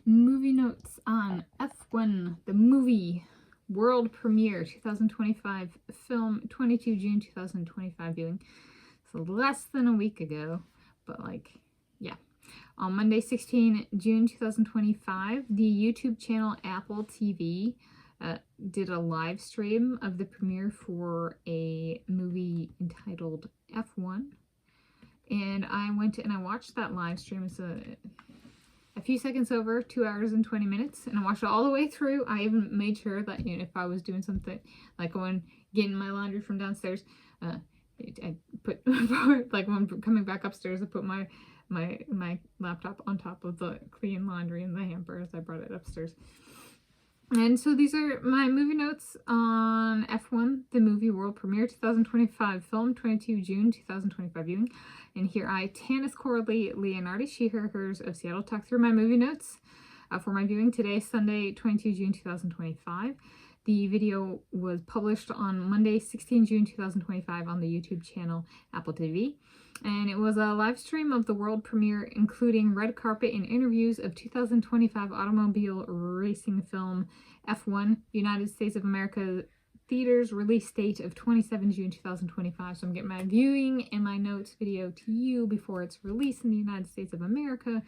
movie notes on F1, the movie, world premiere, 2025 film, 22 June 2025 viewing. So less than a week ago, but like, yeah. On Monday, 16 June 2025, the YouTube channel Apple TV did a live stream of the premiere for a movie entitled F1. And I went and I watched that live stream. It's a few seconds over, 2 hours and 20 minutes. And I watched it all the way through. I even made sure that, you know, if I was doing something like getting my laundry from downstairs, I put, like when I'm coming back upstairs, I put my laptop on top of the clean laundry in the hamper as I brought it upstairs. And so these are my movie notes on F1, the movie world premiere, 2025 film, 22 June 2025 viewing. And here I, Tanis Coralee Leonhardi, she, her, hers of Seattle, talk through my movie notes for my viewing today, Sunday, 22 June 2025. The video was published on Monday, 16 June 2025 on the YouTube channel Apple TV. And it was a live stream of the world premiere, including red carpet and interviews of 2025 automobile racing film F1, United States of America, theaters release date of 27 June 2025. So I'm getting my viewing and my notes video to you before it's released in the United States of America.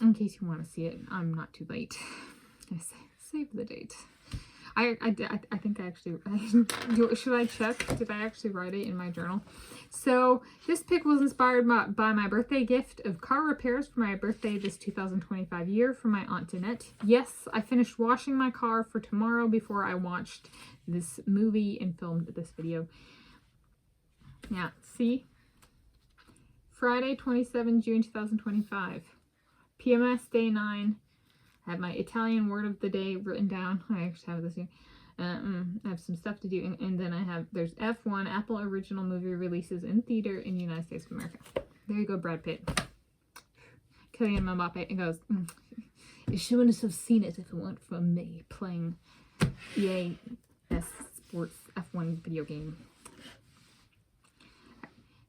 In case you want to see it, I'm not too late. I save the date. I think I actually, should I check? Did I actually write it in my journal? So this pic was inspired by my birthday gift of car repairs for my birthday this 2025 year from my Aunt Danette. Yes, I finished washing my car for tomorrow before I watched this movie and filmed this video. Yeah, see? Friday, 27 June 2025. PMS day 9. I have my Italian word of the day written down. I actually have this here. I have some stuff to do. And then there's F1, Apple Original Movie releases in theater in the United States of America. There you go, Brad Pitt. Kylian Mbappe. It goes, she wouldn't have seen it if it weren't for me playing EA Sports F1 video game.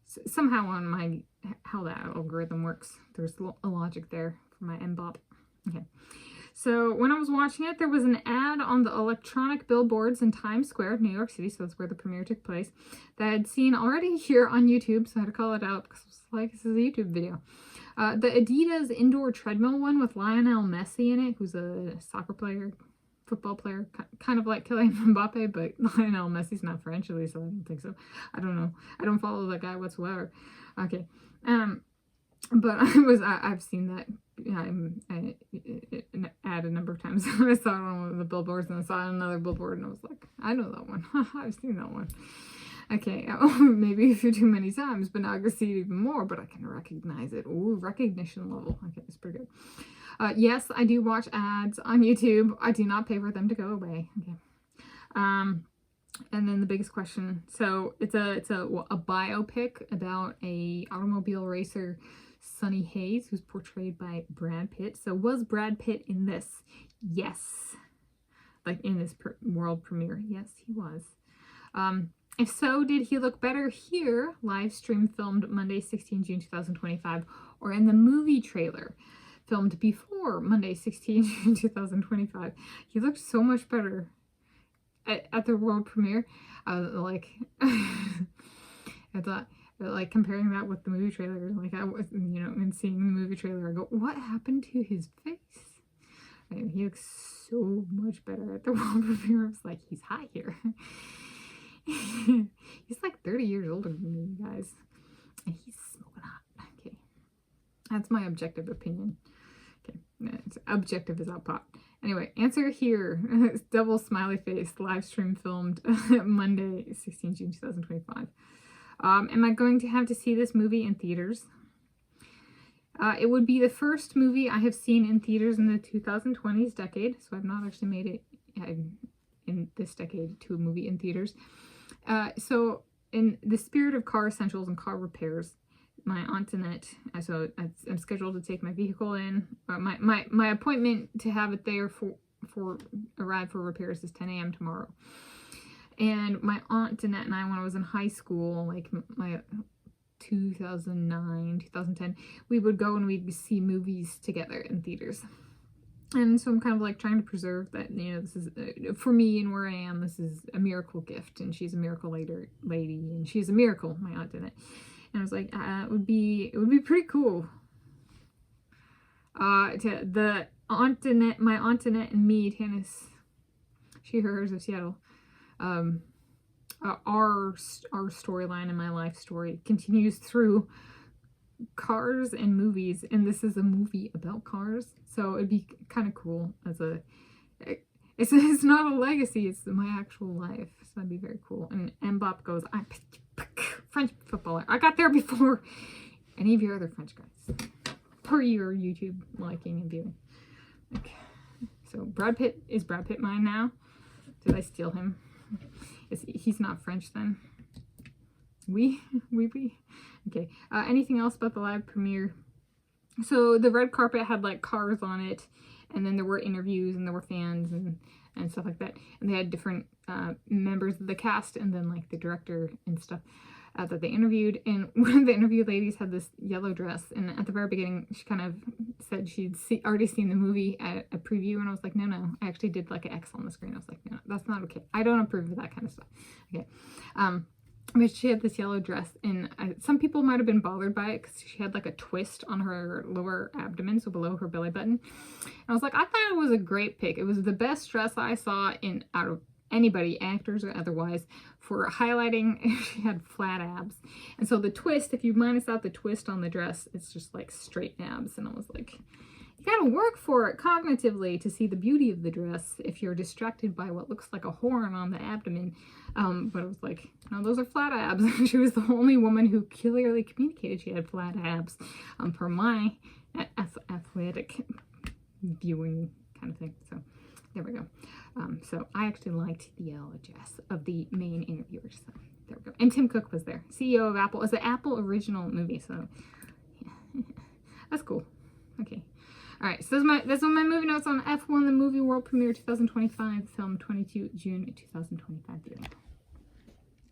So somehow on how that algorithm works, there's a logic there for my Mbappe. Okay, so when I was watching it, there was an ad on the electronic billboards in Times Square, New York City, so that's where the premiere took place, that I'd seen already here on YouTube, so I had to call it out because I was like, this is a YouTube video. The Adidas indoor treadmill one with Lionel Messi in it, who's a soccer player, football player, kind of like Kylian Mbappe, but Lionel Messi's not French, at least I don't think so. I don't know. I don't follow that guy whatsoever. Okay, but I've seen that ad a number of times. I saw it on one of the billboards and I saw another billboard and I was like, I know that one. I've seen that one. Okay, maybe a few too many times, but now I can see it even more, but I can recognize it. Ooh, recognition level. Okay, it's pretty good. Yes, I do watch ads on YouTube. I do not pay for them to go away. Okay. And then the biggest question. So it's a biopic about a automobile racer, Sonny Hayes, who's portrayed by Brad Pitt. So was Brad Pitt in this? Yes. Like in this world premiere? Yes, he was. If so, did he look better here, live stream filmed Monday, 16 June 2025, or in the movie trailer filmed before Monday, 16 June 2025? He looked so much better at the world premiere. Like, I thought, like, comparing that with the movie trailer, like, I was, you know, and seeing the movie trailer, I go, what happened to his face? I mean, he looks so much better at the world premiere. I was like, he's hot here. He's like 30 years older than me, you guys. And he's smoking hot. Okay. That's my objective opinion. Okay. It's objective is out pop. Anyway, answer here. Double smiley face, live stream filmed Monday, 16 June 2025. Am I going to have to see this movie in theaters? It would be the first movie I have seen in theaters in the 2020s decade, so I've not actually made it in this decade to a movie in theaters. So in the spirit of car essentials and car repairs, my Aunt Danette, so I'm scheduled to take my vehicle in. My appointment to have it there for arrive for repairs is 10 a.m. tomorrow. And my Aunt Danette and I, when I was in high school, like my 2009, 2010, we would go and we'd see movies together in theaters. And so I'm kind of like trying to preserve that, you know, this is, for me and where I am, this is a miracle gift, and she's a miracle lady, and she's a miracle, my aunt Annette. And I was like, it would be pretty cool. My aunt Annette and me, Tanis, she, her, hers of Seattle, our storyline in my life story continues through cars and movies, and this is a movie about cars, so it'd be kind of cool as a it's not a legacy, it's my actual life, so that'd be very cool. And Mbop goes, I'm French footballer, I got there before any of your other French guys, per your YouTube liking and viewing. Okay, so Brad Pitt, is Brad Pitt mine now? Did I steal him? He's not French then? Oui. Okay. Anything else about the live premiere? So the red carpet had like cars on it, and then there were interviews, and there were fans and stuff like that. And they had different members of the cast, and then like the director and stuff that they interviewed. And one of the interview ladies had this yellow dress, and at the very beginning she kind of said she'd already seen the movie at a preview, and I was like, no, I actually did like an X on the screen. I was like, no, that's not okay. I don't approve of that kind of stuff. Okay. But she had this yellow dress, and some people might have been bothered by it because she had like a twist on her lower abdomen, so below her belly button. And I was like, I thought it was a great pick. It was the best dress I saw out of anybody, actors or otherwise, for highlighting. She had flat abs, and so the twist, if you minus out the twist on the dress, it's just like straight abs. And I was like, you gotta work for it cognitively to see the beauty of the dress if you're distracted by what looks like a horn on the abdomen. But I was like, no, those are flat abs. She was the only woman who clearly communicated she had flat abs, for my athletic viewing kind of thing. So there we go. So I actually liked the yellow dress of the main interviewers. So there we go. And Tim Cook was there, CEO of Apple. It's an Apple original movie, so yeah. That's cool. Okay. All right, so those are my movie notes on F1, the movie world premiere 2025, film 22 June 2025 viewing.